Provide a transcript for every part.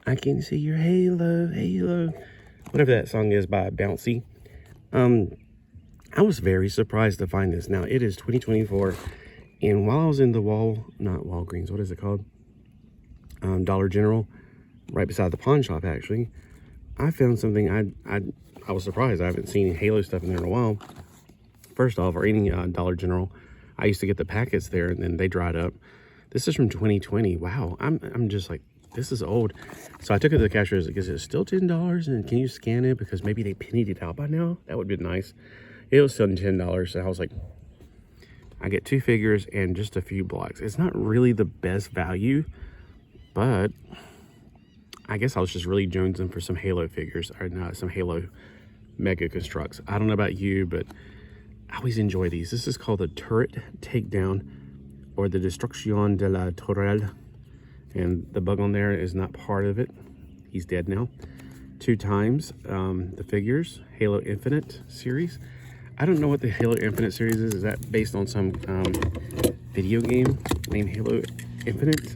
I can see your halo, halo. Whatever that song is by Bouncy. I was very surprised to find this. Now, it is 2024, and while I was in the not Walgreens, what is it called? Dollar General, right beside the pawn shop, actually, I found something I was surprised. I haven't seen any Halo stuff in there in a while. First off, or any Dollar General, I used to get the packets there, and then they dried up. This is from 2020. Wow, I'm just like, this is old. So I took it to the cashier. Is it still $10? And can you scan it? Because maybe they pennied it out by now. That would be nice. It was still $10. So I was like, I get 2 figures and just a few blocks. It's not really the best value, but I guess I was just really jonesing for some Halo figures, or not, some Halo Mega Construx. I don't know about you, but I always enjoy these. This is called the Turret Takedown, or the Destrucción de la Torre. And the bug on there is not part of it. He's dead now. 2 times the figures, Halo Infinite series. I don't know what the Halo Infinite series is. Is that based on some video game named Halo Infinite?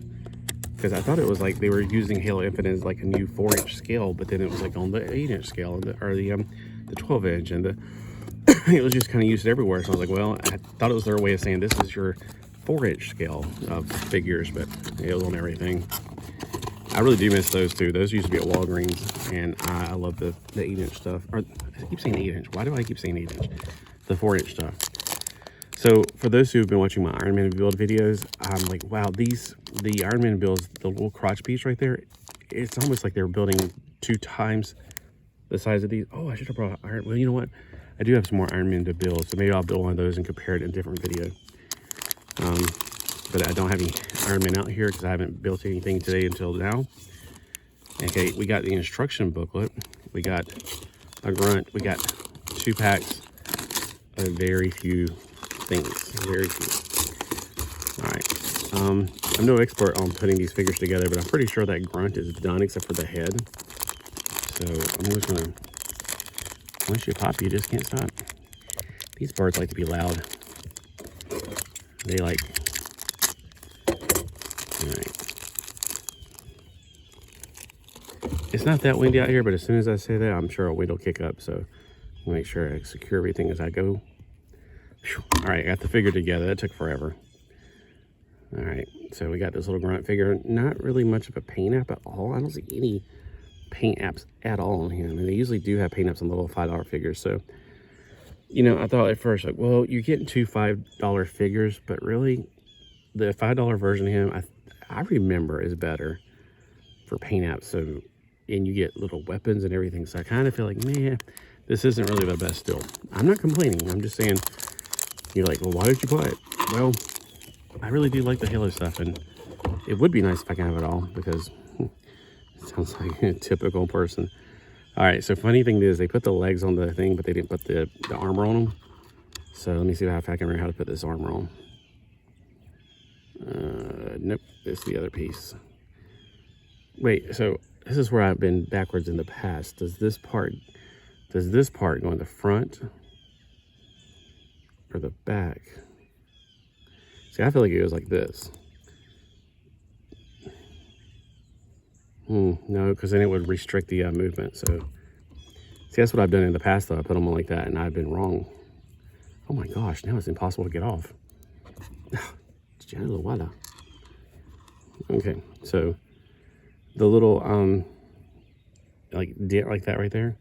Because I thought it was like they were using Halo Infinite as like a new 4-inch scale, but then it was like on the 8-inch scale, or the 12-inch, and it was just kind of used everywhere. So I was like, well, I thought it was their way of saying this is your 4-inch scale of figures, but it was on everything. I really do miss those too. Those used to be at Walgreens, and I love the 8-inch stuff. Or I keep saying 8-inch. Why do I keep saying 8-inch? The 4-inch stuff. So for those who have been watching my Iron Man build videos, I'm like, wow, the Iron Man builds, the little crotch piece right there, it's almost like they were building 2 times the size of these. Oh, I should have brought Iron. Well, you know what? I do have some more Iron Man to build, so maybe I'll build one of those and compare it in a different video. But I don't have any Iron Man out here because I haven't built anything today until now. Okay, we got the instruction booklet. We got a grunt. We got 2 packs of very few things. Very few. All right. I'm no expert on putting these figures together, but I'm pretty sure that grunt is done except for the head. So I'm just gonna, once you pop, you just can't stop. These birds like to be loud. They like, all right. It's not that windy out here, but as soon as I say that, I'm sure a wind will kick up. So I'll make sure I secure everything as I go. Whew. All right, I got the figure together. That took forever. All right, so we got this little grunt figure. Not really much of a paint app at all. I don't see any paint apps at all on him. And they usually do have paint apps on the little $5 figures. So, you know, I thought at first, like, well, you're getting 2 $5 figures, but really the $5 version of him, I remember is better for paint apps. So, and you get little weapons and everything. So I kind of feel like, man, this isn't really the best still. I'm not complaining. I'm just saying, you're like, well, why did you buy it? Well, I really do like the Halo stuff, and it would be nice if I can have it all, because it sounds like a typical person. All right, so funny thing is they put the legs on the thing, but they didn't put the armor on them. So let me see if I can remember how to put this armor on. Nope, this is the other piece. Wait, so this is where I've been backwards in the past. Does this part go in the front or the back? See, I feel like it goes like this. No, because then it would restrict the movement. So, see, that's what I've done in the past, though. I put them on like that, and I've been wrong. Oh my gosh, now it's impossible to get off. Okay, so the little like dent like that right there,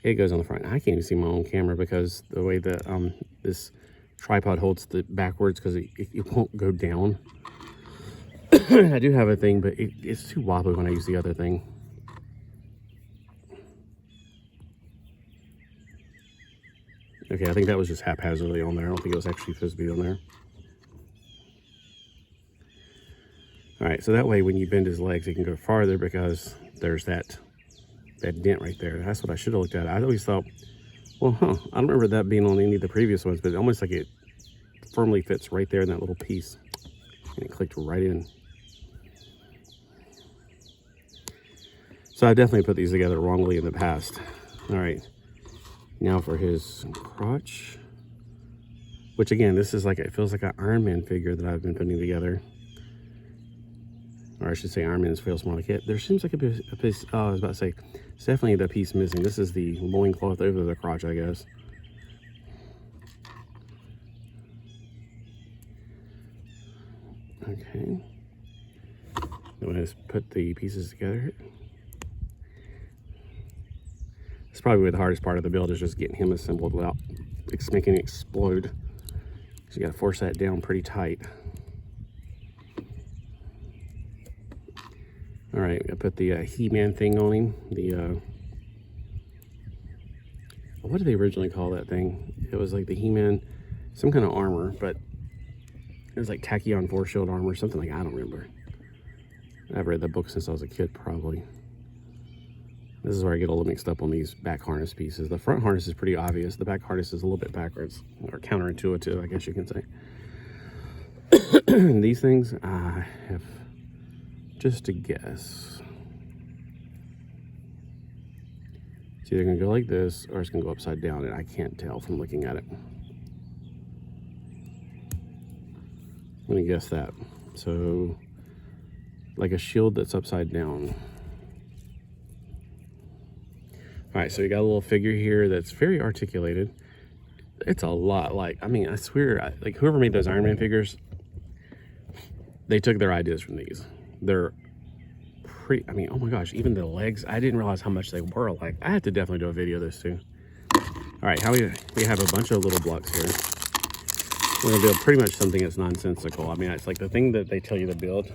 it goes on the front. I can't even see my own camera because the way that this tripod holds the backwards, because it won't go down. I do have a thing, but it's too wobbly when I use the other thing. Okay, I think that was just haphazardly on there. I don't think it was actually supposed to be on there. All right, so that way when you bend his legs, he can go farther because there's that dent right there. That's what I should have looked at. I always thought, well, I don't remember that being on any of the previous ones, but almost like it firmly fits right there in that little piece. And it clicked right in. So I definitely put these together wrongly in the past. All right, now for his crotch, which again, this is like, it feels like an Iron Man figure that I've been putting together. or I should say Iron Man's fail small kit. There seems like a piece, oh, I was about to say, it's definitely the piece missing. This is the loincloth over the crotch, I guess. Okay. Then we'll just put the pieces together. It's probably the hardest part of the build is just getting him assembled without making it explode. So you gotta force that down pretty tight. All right, I put the He-Man thing on him. The what did they originally call that thing? It was like the He-Man, some kind of armor, but it was like tachyon force shield armor, something like, I don't remember. I've read that book since I was a kid, probably. This is where I get a little mixed up on these back harness pieces. The front harness is pretty obvious. The back harness is a little bit backwards, or counterintuitive, I guess you can say. These things, I have just a guess. It's either gonna go like this, or it's gonna go upside down, and I can't tell from looking at it. I'm gonna guess that. So, like a shield that's upside down. All right, so you got a little figure here that's very articulated. It's a lot like, I mean, I swear, like whoever made those Iron Man figures, they took their ideas from these. They're pretty, I mean, oh my gosh, even the legs, I didn't realize how much they were alike. I have to definitely do a video of this too. All right, we have a bunch of little blocks here. We're gonna build pretty much something that's nonsensical. I mean, it's like the thing that they tell you to build,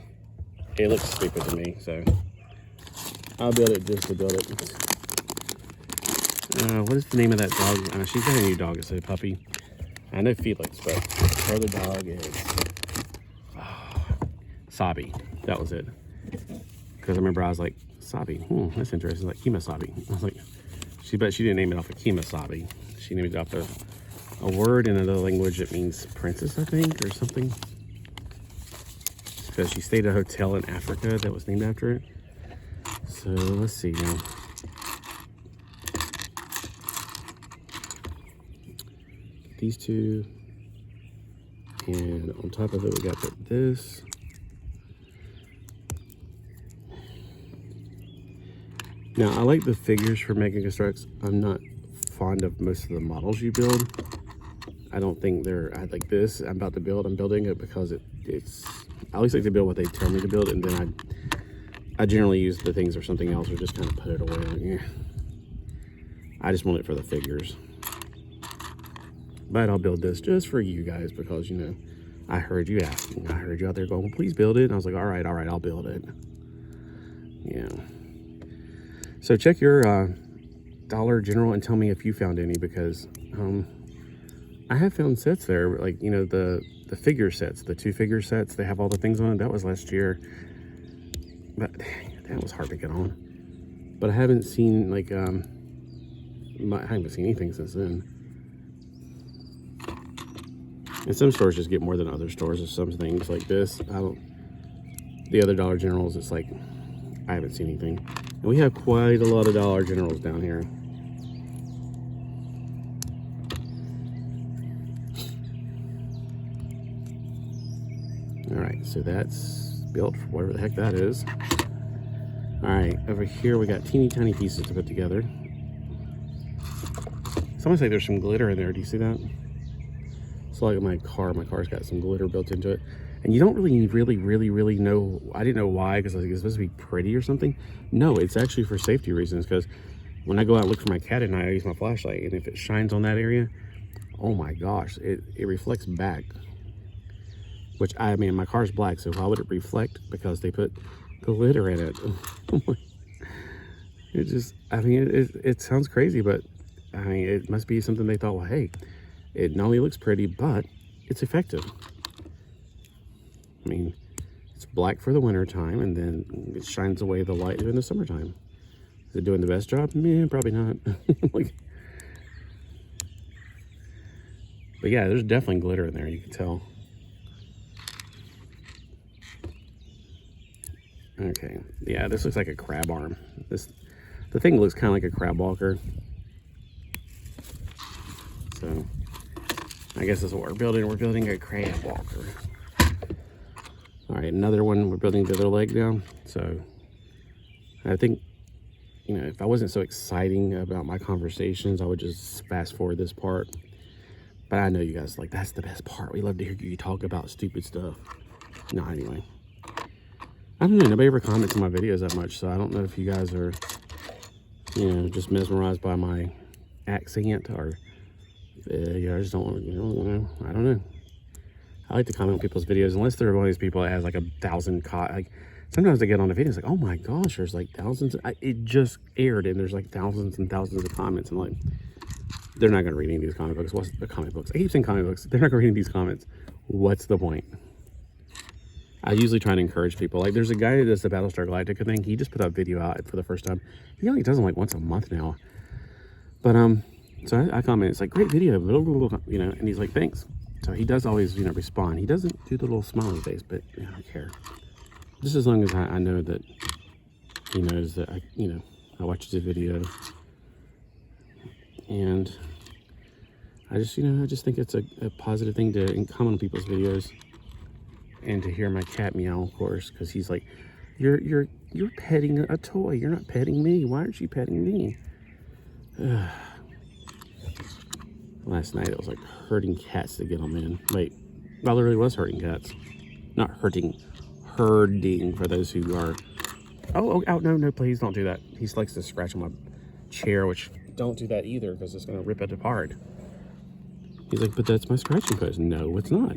it looks stupid to me, so I'll build it just to build it. What is the name of that dog? She's got a new dog. It's a puppy. I know Felix, but her other dog is Sabi. That was it. Because I remember I was like, Sabi. That's interesting. Like Kemosabe. I was like, she didn't name it off of Kemosabe. She named it off a word in another language that means princess, I think, or something. Because she stayed at a hotel in Africa that was named after it. So let's see now. These two, and on top of it we got this. Now I like the figures for making Construx. I'm not fond of most of the models you build. I don't think I like this. I'm building it because it's I always like to build what they tell me to build, and then I generally use the things or something else, or just kind of put it away. Like, yeah. I just want it for the figures. But I'll build this just for you guys because, you know, I heard you asking. I heard you out there going, well, please build it. And I was like, all right, I'll build it. Yeah. So check your Dollar General and tell me if you found any, because I have found sets there, like, you know, the figure sets, the 2 figure sets. They have all the things on it. That was last year. But that was hard to get on. But I haven't seen, like, I haven't seen anything since then. And some stores just get more than other stores. There's some things like this. The other Dollar Generals, it's like, I haven't seen anything. And we have quite a lot of Dollar Generals down here. All right, so that's built for whatever the heck that is. All right, over here we got teeny tiny pieces to put together. Someone say there's some glitter in there. Do you see that? It's like my car's got some glitter built into it. And you don't really know. I didn't know why, because I was like, it's supposed to be pretty or something. No, it's actually for safety reasons, because when I go out and look for my cat at night, I use my flashlight, and if it shines on that area, oh my gosh, it reflects back. Which, I mean, my car's black, so why would it reflect? Because they put glitter in it. It just, I mean, it sounds crazy, but I mean, it must be something they thought, well, hey, it not only looks pretty, but it's effective. I mean, it's black for the winter time, and then it shines away the light during the summertime. Is it doing the best job? Yeah, probably not. Like, but yeah, there's definitely glitter in there, you can tell. Okay, yeah, this looks like a crab arm. The thing looks kind of like a crab walker. So, I guess that's what we're building. We're building a crab walker. All right, another one. We're building the other leg now. So I think, you know, if I wasn't so exciting about my conversations, I would just fast forward this part. But I know you guys like, that's the best part. We love to hear you talk about stupid stuff. No, anyway. I don't know, nobody ever comments on my videos that much, so I don't know if you guys are, you know, just mesmerized by my accent, or you know, I just don't want to, you know, I don't know. I like to comment on people's videos, unless they're one of these people that has like 1,000, like, sometimes they get on the video, it's like, oh my gosh, there's like thousands, it just aired, and there's like thousands and thousands of comments. I'm like, they're not going to read any of these comic books. What's the comic books? I keep saying comic books. They're not going to read these comments. What's the point? I usually try to encourage people. Like, there's a guy that does the Battlestar Galactica thing. He just put that video out for the first time. He only does them like once a month now. But, so I comment, it's like, great video, you know, and he's like, thanks. So he does always, you know, respond. He doesn't do the little smiley face, but you know, I don't care. Just as long as I know that he knows that I watched his video. And I just, you know, I just think it's a positive thing to comment on people's videos. And to hear my cat meow, of course, because he's like, you're petting a toy. You're not petting me. Why aren't you petting me? Last night it was like herding cats to get them in. Wait, well, there really was herding cats. Not hurting, herding for those who are. Oh, no, please don't do that. He likes to scratch on my chair, which don't do that either, because it's going to rip it apart. He's like, but that's my scratching post. No, it's not.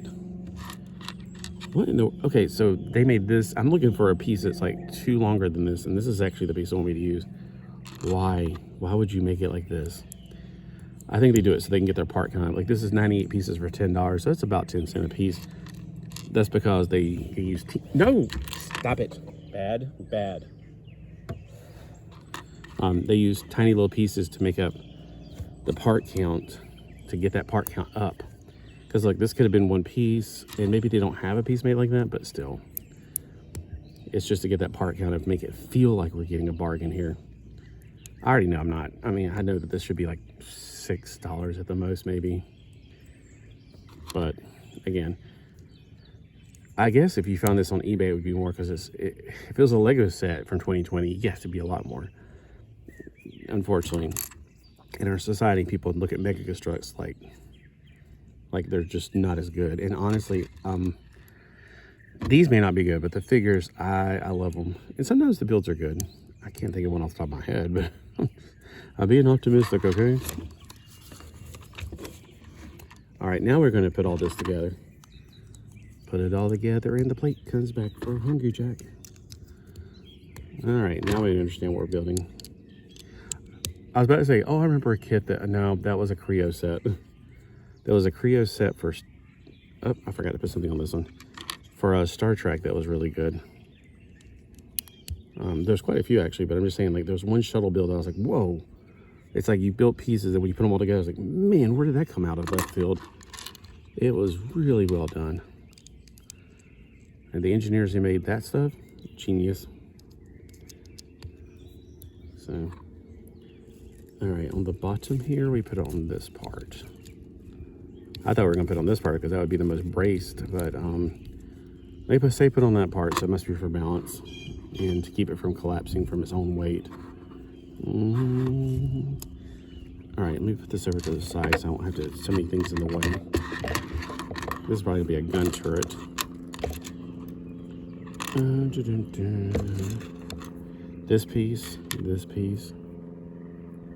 What in the, okay, so they made this. I'm looking for a piece that's like two longer than this, and this is actually the piece I want me to use. Why would you make it like this? I think they do it so they can get their part count. Like, this is 98 pieces for $10, so it's about 10 cents a piece. That's because they use no, stop it, bad. They use tiny little pieces to make up the part count, to get that part count up. Because like, this could have been one piece, and maybe they don't have a piece made like that, but still, it's just to get that part count, of make it feel like we're getting a bargain here. I already know I'm not. I mean, I know that this should be like $6 at the most, maybe. But again, I guess if you found this on eBay, it would be more, because if it was a Lego set from 2020, it has to be a lot more. Unfortunately, in our society, people look at Mega Construx like they're just not as good. And honestly, these may not be good, but the figures, I love them. And sometimes the builds are good. I can't think of one off the top of my head, but I'm being optimistic, okay? All right, now we're going to put all this together. Put it all together, and the plate comes back for Hungry Jack. All right, now we understand what we're building. I was about to say, oh, I remember a kit that, no, that was a Creo set. There was a Creo set for, oh, I forgot to put something on this one. For Star Trek that was really good. There's quite a few actually, but I'm just saying, like, there's one shuttle build I was like, whoa. It's like you built pieces, and when you put them all together, I was like, man, where did that come out of left field? It was really well done. And the engineers who made that stuff, genius. So, all right, on the bottom here, we put on this part. I thought we were gonna put on this part because that would be the most braced, but they say put on that part, so it must be for balance and to keep it from collapsing from its own weight. All right, let me put this over to the side so I don't have to, so many things in the way. This is probably gonna be a gun turret. This piece.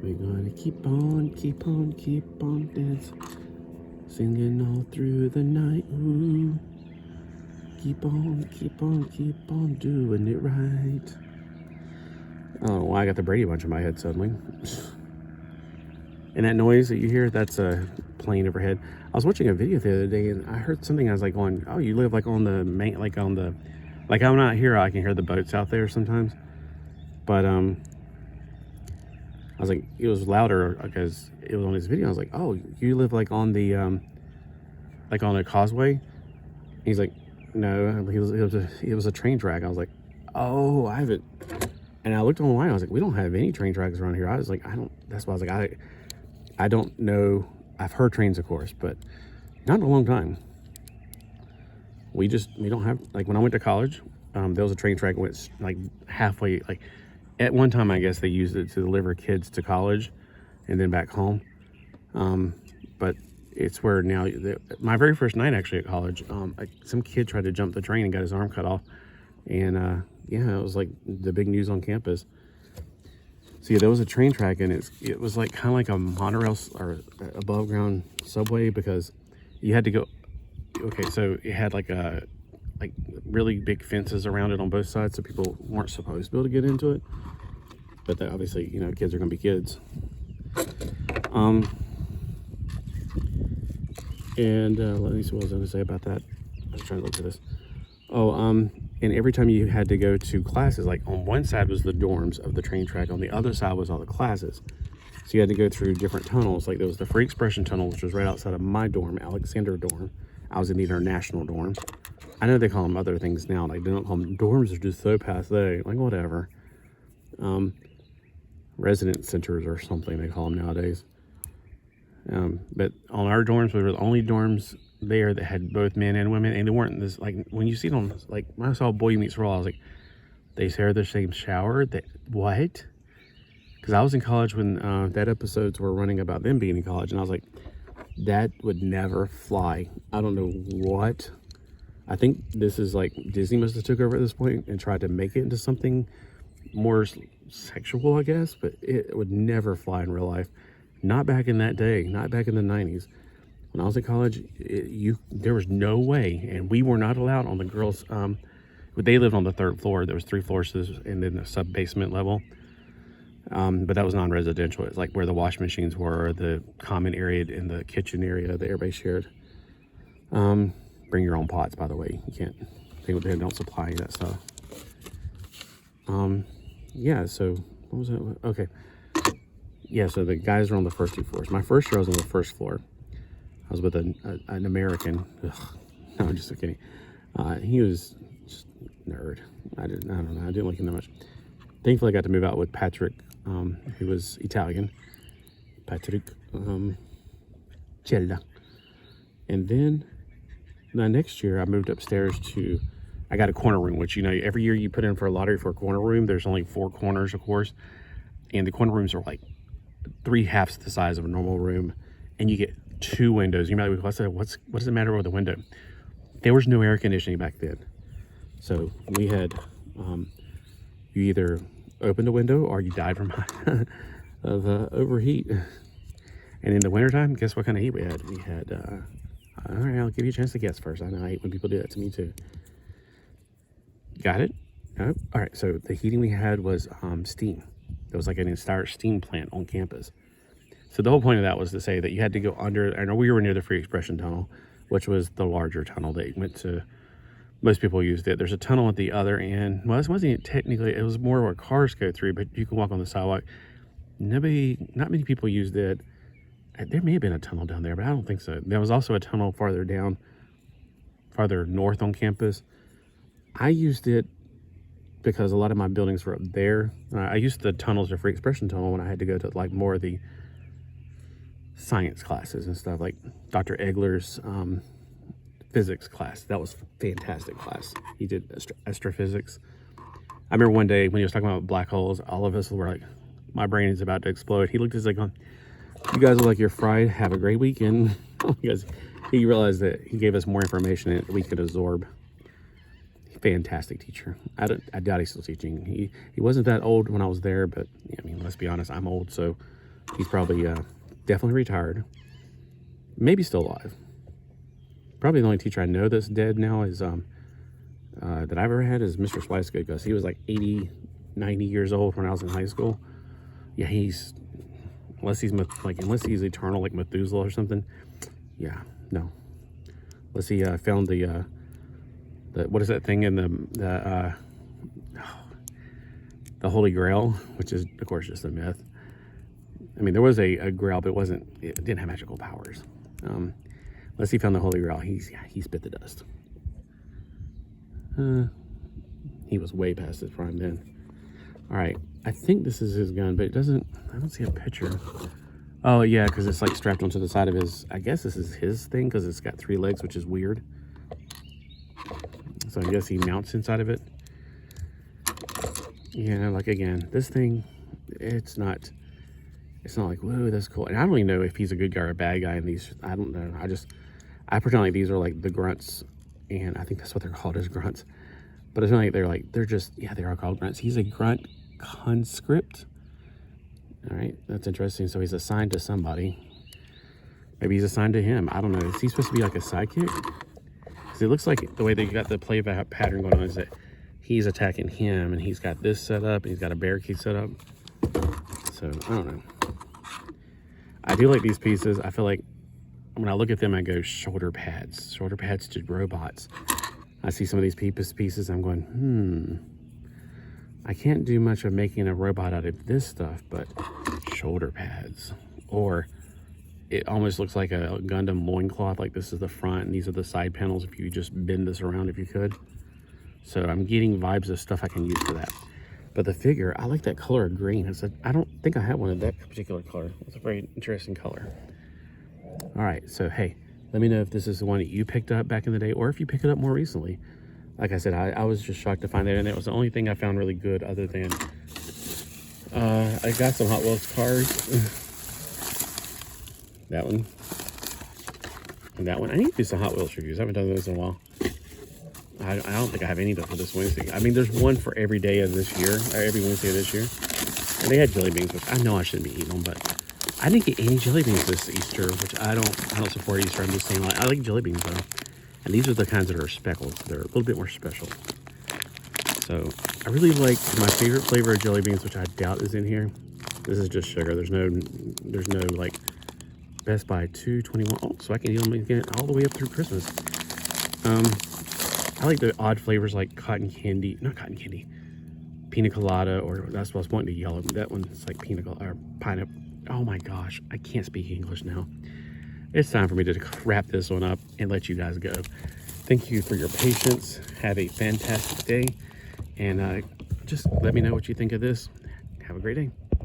We're gonna keep on dancing, singing all through the night. Ooh. Keep on doing it right. I don't know why I got the Brady Bunch in my head suddenly. And that noise that you hear, that's a plane overhead. I was watching a video the other day, and I heard something. I was like going, oh, you live like on the main, like on the, like I'm not here, I can hear the boats out there sometimes. But I was like, it was louder because it was on his video. I was like, oh, you live like on the causeway? He's like, no, it was a train track. I was like, oh, I haven't. And I looked online, I was like, we don't have any train tracks around here. I was like, that's why I was like, I don't know. I've heard trains, of course, but not in a long time. we don't have, like, when I went to college, there was a train track that went like halfway, like at one time I guess they used it to deliver kids to college and then back home, but it's where now, my very first night actually at college, some kid tried to jump the train and got his arm cut off, and yeah, it was like the big news on campus. So yeah, there was a train track, and it was like kind of like a monorail or above ground subway, because you had to go, okay, so it had like really big fences around it on both sides, so people weren't supposed to be able to get into it, but obviously, you know, kids are gonna be kids. And let me see what I was gonna say about that. I was trying to look at this. And every time you had to go to classes, like on one side was the dorms of the train track, on the other side was all the classes. So you had to go through different tunnels. Like there was the Free Expression Tunnel, which was right outside of my dorm, Alexander dorm. I was in the international dorm. I know they call them other things now. Like they don't call them dorms, are just so passe. Like whatever. Resident centers or something they call them nowadays. But on our dorms, we were the only dorms there that had both men and women, and they weren't this, like when you see them, like when I saw Boy Meets World, I was like, they share the same shower. That what? Because I was in college when that episodes were running about them being in college, and I was like, that would never fly. I don't know what. I think this is like Disney must have took over at this point and tried to make it into something more sexual, I guess, but it would never fly in real life. Not back in that day, not back in the 90s. When I was at college, there was no way, and we were not allowed on the girls. They lived on the 3rd floor. There was 3 floors, and then a sub-basement level. But that was non-residential. It's like where the wash machines were, the common area in the kitchen area that everybody shared. Bring your own pots, by the way. You can't, they don't supply that stuff. Yeah, so what was it? Okay. Yeah, so the guys are on the first 2 floors. My first year I was on the 1st floor. I was with an American. Ugh, no, I'm just kidding. He was just a nerd. I don't know. I didn't like him that much. Thankfully, I got to move out with Patrick, who was Italian. Patrick Cella. And then the next year, I moved upstairs to, I got a corner room, which, you know, every year you put in for a lottery for a corner room. There's only 4 corners, of course. And the corner rooms are like 3/2 the size of a normal room. And you get 2 windows. You might be like, what does it matter with the window? There was no air conditioning back then. So we had, you either opened the window or you died from overheat. And in the wintertime, guess what kind of heat we had? We had, all right, I'll give you a chance to guess first. I know I hate when people do that to me too. Got it? Nope. All right, so the heating we had was steam. There was like an entire steam plant on campus. So the whole point of that was to say that you had to go under, I know we were near the Free Expression Tunnel, which was the larger tunnel that went to, most people used it. There's a tunnel at the other end. Well, this wasn't technically, it was more where cars go through, but you can walk on the sidewalk. Not many people used it. There may have been a tunnel down there, but I don't think so. There was also a tunnel farther down, farther north on campus. I used it because a lot of my buildings were up there. I used the tunnels, the Free Expression Tunnel, when I had to go to like more of the science classes and stuff, like Dr. Egler's physics class. That was a fantastic class. He did astrophysics. I remember one day when he was talking about black holes, all of us were like, my brain is about to explode. He looked at us like, you guys look like you're fried. Have a great weekend. Because he realized that he gave us more information that we could absorb. Fantastic teacher. I doubt he's still teaching. He wasn't that old when I was there, but I mean, let's be honest, I'm old, so he's probably definitely retired. Maybe still alive. Probably the only teacher I know that's dead now is that I've ever had is Mr. Swicegood, because he was like 80, 90 years old when I was in high school. Yeah, unless he's eternal like Methuselah or something. Yeah, no. Unless he found the what is that thing in the Holy Grail, which is of course just a myth. I mean, there was a Grail, but it didn't have magical powers. Unless he found the Holy Grail, he spit the dust. He was way past his prime then. All right, I think this is his gun, but I don't see a picture. Oh yeah, because it's like strapped onto the side of his, I guess this is his thing, because it's got 3 legs, which is weird. So I guess he mounts inside of it. Yeah, like again, this thing, it's not like, whoa, that's cool. And I don't even know if he's a good guy or a bad guy in these. I don't know. I pretend like these are like the grunts, and I think that's what they're called, as grunts. But it's not like they're just, yeah, they are called grunts. He's a grunt conscript. All right, that's interesting. So he's assigned to somebody. Maybe he's assigned to him. I don't know. Is he supposed to be like a sidekick? Because it looks like the way they got the play pattern going on is that he's attacking him, and he's got this set up, and he's got a barricade set up. So I don't know. I do like these pieces. I feel like when I look at them, I go shoulder pads to robots. I see some of these pieces, I'm going, I can't do much of making a robot out of this stuff, but shoulder pads. Or it almost looks like a Gundam loincloth, like this is the front and these are the side panels if you just bend this around if you could. So I'm getting vibes of stuff I can use for that. But the figure, I like that color of green. I don't think I have one of that particular color. It's a very interesting color. All right, so hey, let me know if this is the one that you picked up back in the day or if you picked it up more recently. Like I said, I was just shocked to find that, and it was the only thing I found really good other than I got some Hot Wheels cars. That one. And that one. I need to do some Hot Wheels reviews. I haven't done those in a while. I don't think I have any for this Wednesday. I mean, there's one for every day of this year, or every Wednesday of this year. And they had jelly beans, which I know I shouldn't be eating them, but I didn't get any jelly beans this Easter, which I don't support Easter. I'm just saying, like, I like jelly beans though. And these are the kinds that are speckled. They're a little bit more special. So I really like my favorite flavor of jelly beans, which I doubt is in here. This is just sugar. There's no like Best Buy 221. Oh, so I can eat them again all the way up through Christmas. I like the odd flavors like cotton candy, not cotton candy, pina colada, or that's what I was wanting to yell. That one's like pina colada or pineapple. Oh my gosh, I can't speak English now. It's time for me to wrap this one up and let you guys go. Thank you for your patience. Have a fantastic day. And just let me know what you think of this. Have a great day.